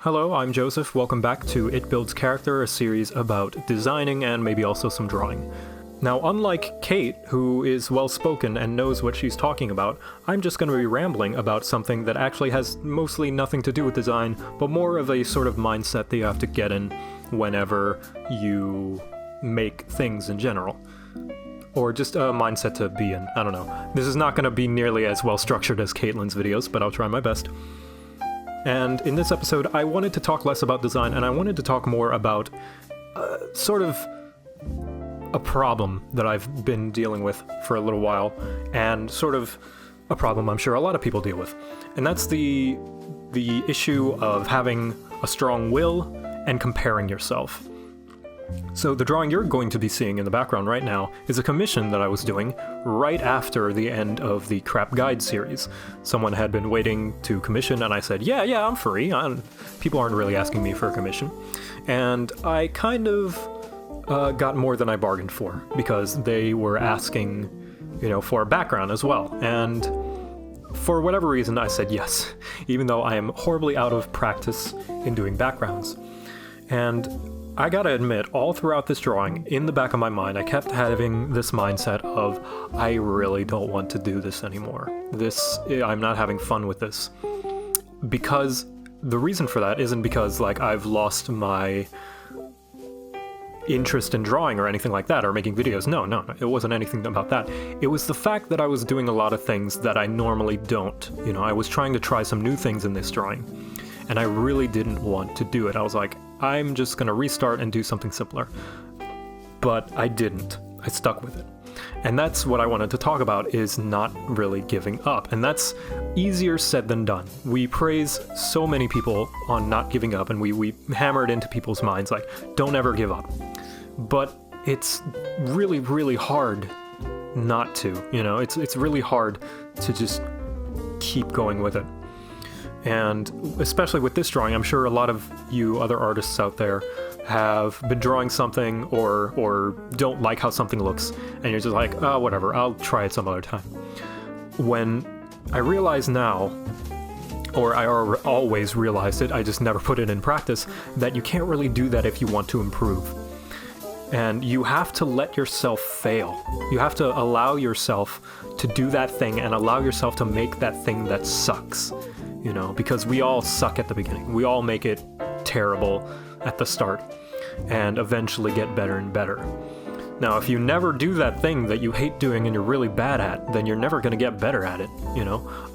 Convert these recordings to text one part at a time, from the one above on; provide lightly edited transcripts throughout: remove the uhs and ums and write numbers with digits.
Hello, I'm Joseph. Welcome back to It Builds Character, a series about designing and maybe also some drawing. Now, unlike Kate, who is well-spoken and knows what she's talking about, I'm just going to be rambling about something that actually has mostly nothing to do with design, but more of a sort of mindset that you have to get in whenever you make things in general. Or just a mindset to be in, I don't know. This is not going to be nearly as well-structured as Caitlin's videos, but I'll try my best. And in this episode, I wanted to talk less about design, and I wanted to talk more about sort of a problem that I've been dealing with for a little while, and sort of a problem I'm sure a lot of people deal with. And that's the issue of having a strong will and comparing yourself. So the drawing you're going to be seeing in the background right now is a commission that I was doing right after the end of the Crap Guide series. Someone had been waiting to commission, and I said, yeah, I'm free. People aren't really asking me for a commission. And I kind of got more than I bargained for, because they were asking, for a background as well. And for whatever reason, I said yes, even though I am horribly out of practice in doing backgrounds. And I gotta admit, all throughout this drawing, in the back of my mind, I kept having this mindset of, I really don't want to do this anymore. I'm not having fun with this. Because the reason for that isn't because, I've lost my interest in drawing or anything like that, or making videos. No, it wasn't anything about that. It was the fact that I was doing a lot of things that I normally don't. I was trying to try some new things in this drawing, and I really didn't want to do it. I was like, I'm just gonna restart and do something simpler. But I didn't. I stuck with it. And that's what I wanted to talk about, is not really giving up. And that's easier said than done. We praise so many people on not giving up, and we hammer it into people's minds, don't ever give up. But it's really, really hard not to, it's really hard to just keep going with it. And especially with this drawing, I'm sure a lot of you other artists out there have been drawing something or don't like how something looks, and you're just like, oh, whatever, I'll try it some other time. When I realize now, or I always realized it, I just never put it in practice, that you can't really do that if you want to improve. And you have to let yourself fail. You have to allow yourself to do that thing and allow yourself to make that thing that sucks. Because we all suck at the beginning. We all make it terrible at the start and eventually get better and better. Now, if you never do that thing that you hate doing and you're really bad at, then you're never going to get better at it,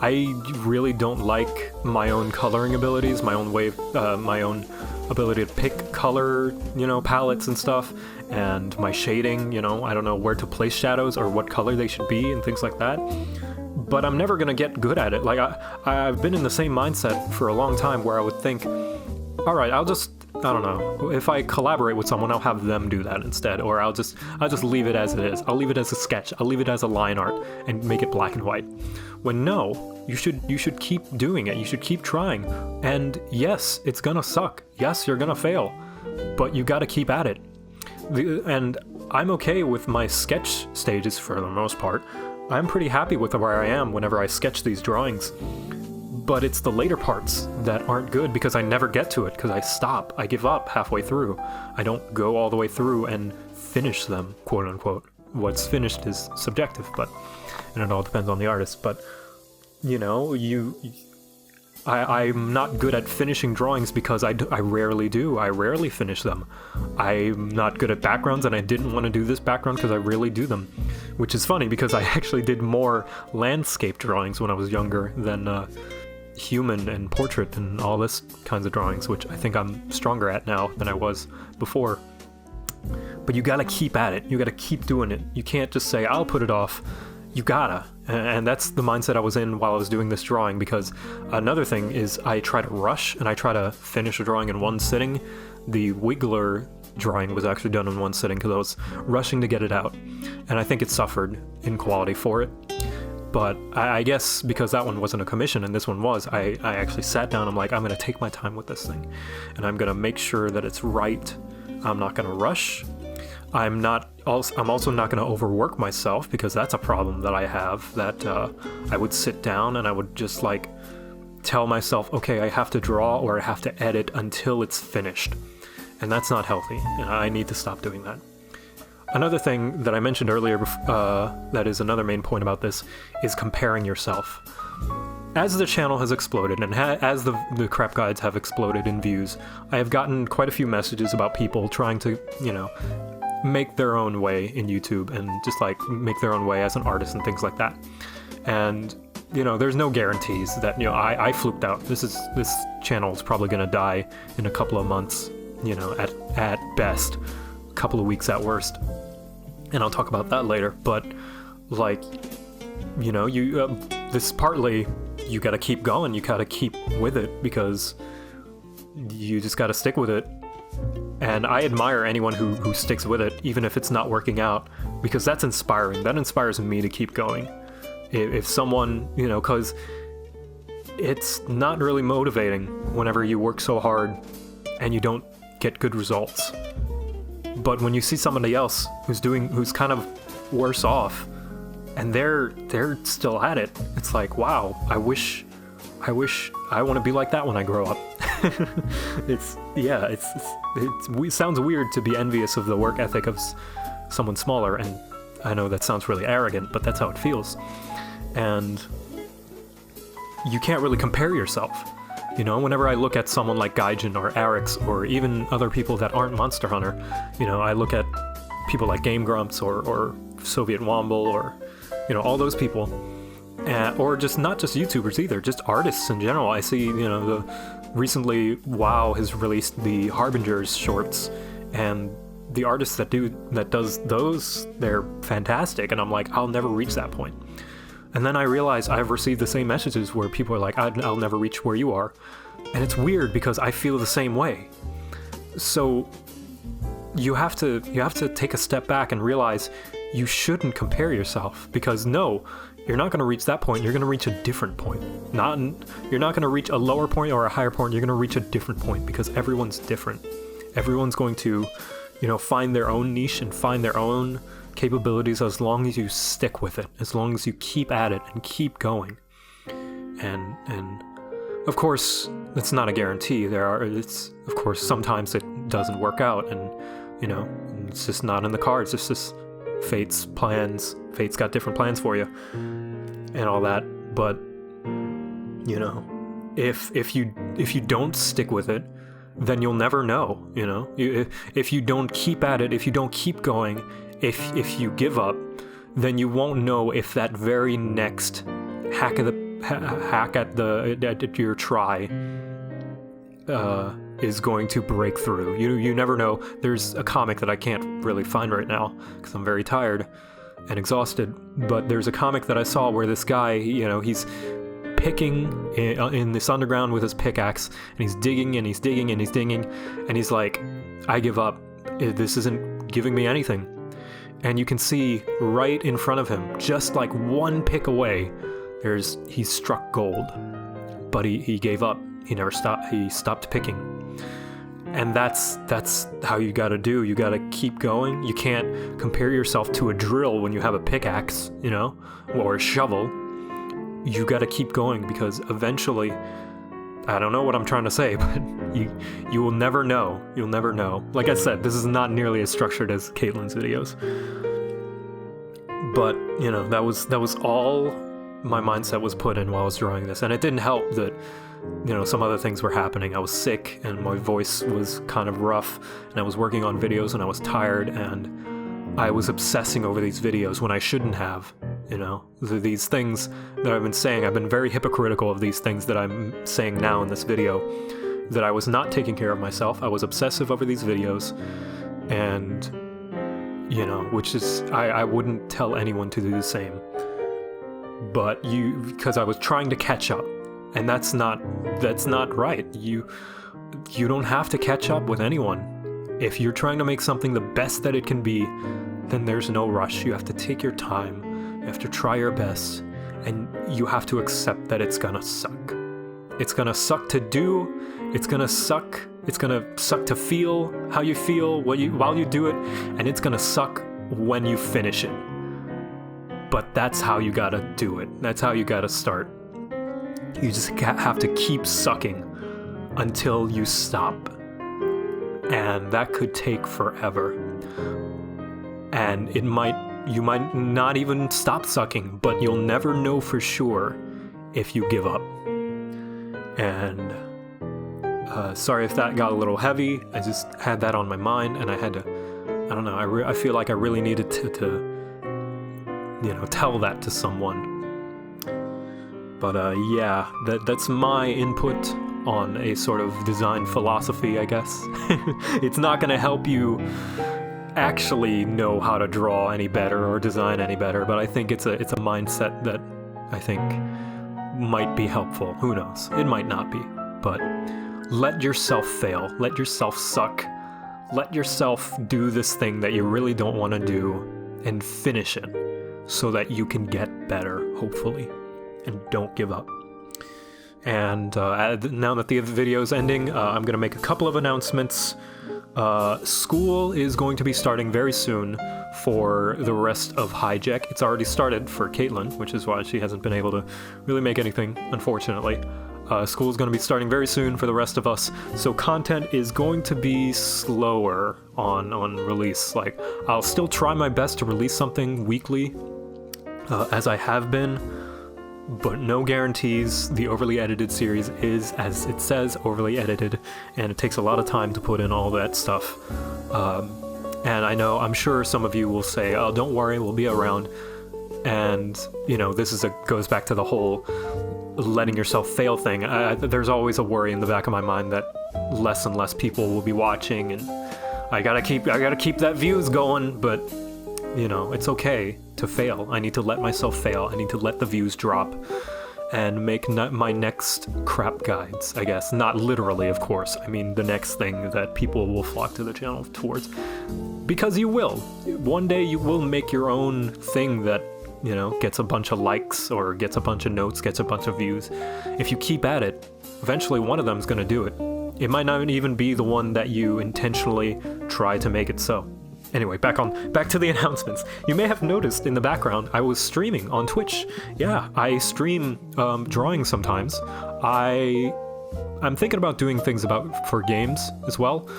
I really don't like my own coloring abilities, my own ability to pick color, palettes and stuff, and my shading, I don't know where to place shadows or what color they should be and things like that. But I'm never going to get good at it. I've been in the same mindset for a long time where I would think, all right, I don't know, if I collaborate with someone, I'll have them do that instead, or I'll just leave it as it is. I'll leave it as a sketch. I'll leave it as a line art and make it black and white. When no, you should keep doing it. You should keep trying. And yes, it's gonna suck. Yes, you're gonna fail, but you gotta keep at it. And I'm okay with my sketch stages for the most part. I'm pretty happy with where I am whenever I sketch these drawings. But it's the later parts that aren't good, because I never get to it, because I stop. I give up halfway through. I don't go all the way through and finish them, quote unquote. What's finished is subjective, and it all depends on the artist. But, I'm not good at finishing drawings because I rarely do. I rarely finish them. I'm not good at backgrounds, and I didn't want to do this background because I rarely do them. Which is funny, because I actually did more landscape drawings when I was younger than human and portrait and all this kinds of drawings, which I think I'm stronger at now than I was before. But you gotta keep at it. You gotta keep doing it. You can't just say, I'll put it off. You gotta. And that's the mindset I was in while I was doing this drawing, because another thing is I try to rush and I try to finish a drawing in one sitting. The Wiggler drawing was actually done in one sitting because I was rushing to get it out. And I think it suffered in quality for it. But I guess because that one wasn't a commission and this one was, I actually sat down. I'm like, I'm going to take my time with this thing. And I'm going to make sure that it's right. I'm not going to rush. I'm also not going to overwork myself, because that's a problem that I have, that I would sit down and I would just tell myself, okay, I have to draw or I have to edit until it's finished. And that's not healthy, and I need to stop doing that. Another thing that I mentioned earlier, that is another main point about this, is comparing yourself. As the channel has exploded, and as the crap guides have exploded in views, I have gotten quite a few messages about people trying to, make their own way in YouTube and just like make their own way as an artist and things like that. And there's no guarantees that I fluked out. This channel is probably gonna die in a couple of months, at best, a couple of weeks at worst. And I'll talk about that later. But like, this partly you gotta keep going. You gotta keep with it because you just gotta stick with it. And I admire anyone who sticks with it, even if it's not working out, because that's inspiring. That inspires me to keep going. If someone, because it's not really motivating whenever you work so hard and you don't get good results. But when you see somebody else who's kind of worse off, and they're still at it, it's like, wow, I wish I want to be like that when I grow up. It sounds weird to be envious of the work ethic of someone smaller, and I know that sounds really arrogant, but that's how it feels. And you can't really compare yourself. Whenever I look at someone like Gaijin or Arix or even other people that aren't Monster Hunter, I look at people like Game Grumps or Soviet Womble or, all those people. Or just not just YouTubers either, just artists in general. I see, recently WoW has released the Harbingers shorts, and the artists that does those, they're fantastic, and I'm like, I'll never reach that point. And then I realize I've received the same messages where people are like, I'll never reach where you are. And it's weird because I feel the same way. So you have to take a step back and realize you shouldn't compare yourself, because no, you're not going to reach that point. You're going to reach a different point. You're not going to reach a lower point or a higher point. You're going to reach a different point because everyone's different. Everyone's going to, find their own niche and find their own capabilities as long as you stick with it, as long as you keep at it and keep going. And of course, it's not a guarantee. Of course, sometimes it doesn't work out, and it's just not in the cards. It's just fate's plans. Fate's got different plans for you and all that. But if you don't stick with it, then you'll never know. If you don't keep at it, if you don't keep going, if you give up, then you won't know if that very next hack at your try is going to break through. You never know. There's a comic that I can't really find right now because I'm very tired and exhausted, but there's a comic that I saw where this guy, he's picking in this underground with his pickaxe, and he's digging and he's digging and he's digging, and he's like, I give up. This isn't giving me anything. And you can see right in front of him, just like one pick away, he's struck gold. But he gave up. He never stopped. He stopped picking. And that's how you gotta do. You gotta keep going. You can't compare yourself to a drill when you have a pickaxe, or a shovel. You gotta keep going, because eventually, I don't know what I'm trying to say, but you will never know. You'll never know. Like I said, this is not nearly as structured as Caitlin's videos. But, that was all my mindset was put in while I was drawing this. And it didn't help that, some other things were happening. I was sick and my voice was kind of rough, and I was working on videos and I was tired, and I was obsessing over these videos when I shouldn't have. These things that I've been saying, I've been very hypocritical of these things that I'm saying now in this video, that I was not taking care of myself. I was obsessive over these videos, and, which is, I wouldn't tell anyone to do the same. But because I was trying to catch up, and that's not right. You don't have to catch up with anyone. If you're trying to make something the best that it can be, then there's no rush. You have to take your time. You have to try your best, and you have to accept that it's gonna suck. It's gonna suck to do. It's gonna suck to feel how you feel while you do it, and it's gonna suck when you finish it. But that's how you gotta do it. That's how you gotta start. You just have to keep sucking until you stop. And that could take forever. And you might not even stop sucking, but you'll never know for sure if you give up. And sorry if that got a little heavy. I just had that on my mind, and I had to, I don't know, I feel like I really needed to tell that to someone. But yeah, that's my input on a sort of design philosophy, I guess. It's not going to help you actually know how to draw any better or design any better, but I think it's a mindset that I think might be helpful. Who knows? It might not be. But let yourself fail. Let yourself suck. Let yourself do this thing that you really don't want to do and finish it so that you can get better, hopefully. And don't give up. And now that the video is ending, I'm going to make a couple of announcements. School is going to be starting very soon for the rest of Hijack. It's already started for Caitlin, which is why she hasn't been able to really make anything, unfortunately. School is going to be starting very soon for the rest of us, so content is going to be slower on release. Like, I'll still try my best to release something weekly, as I have been, but no guarantees. The overly edited series is, as it says, overly edited, and it takes a lot of time to put in all that stuff. And I'm sure some of you will say, oh, don't worry, we'll be around. And, this goes back to the whole letting yourself fail thing. There's always a worry in the back of my mind that less and less people will be watching, and I gotta keep that views going, but it's okay to fail. I need to let myself fail. I need to let the views drop and make my next crap guides, I guess. Not literally, of course. I mean the next thing that people will flock to the channel towards. Because you will. One day you will make your own thing that, gets a bunch of likes or gets a bunch of notes, gets a bunch of views. If you keep at it, eventually one of them's gonna do it. It might not even be the one that you intentionally try to make it so. Anyway, back to the announcements. You may have noticed in the background I was streaming on Twitch. Yeah, I stream drawing sometimes. I'm thinking about doing things for games as well.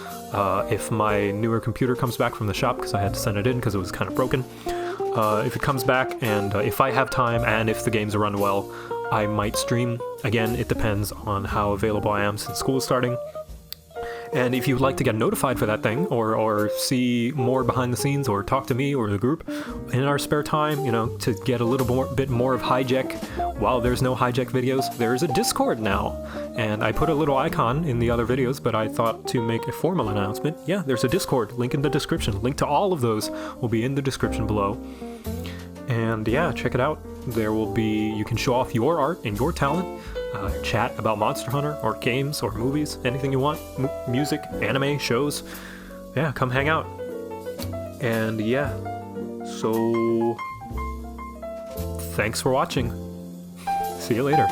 If my newer computer comes back from the shop, because I had to send it in because it was kind of broken. If it comes back, and if I have time and if the games run well, I might stream. Again, it depends on how available I am since school is starting. And if you'd like to get notified for that thing, or see more behind the scenes, or talk to me or the group in our spare time, to get a little bit more of Hijack while there's no Hijack videos, there's a Discord now. And I put a little icon in the other videos, but I thought to make a formal announcement. Yeah, there's a Discord, link in the description. Link to all of those will be in the description below. And yeah, check it out. You can show off your art and your talent. Chat about Monster Hunter, or games, or movies, anything you want, music, anime, shows. Yeah, come hang out. And yeah, so thanks for watching. See you later.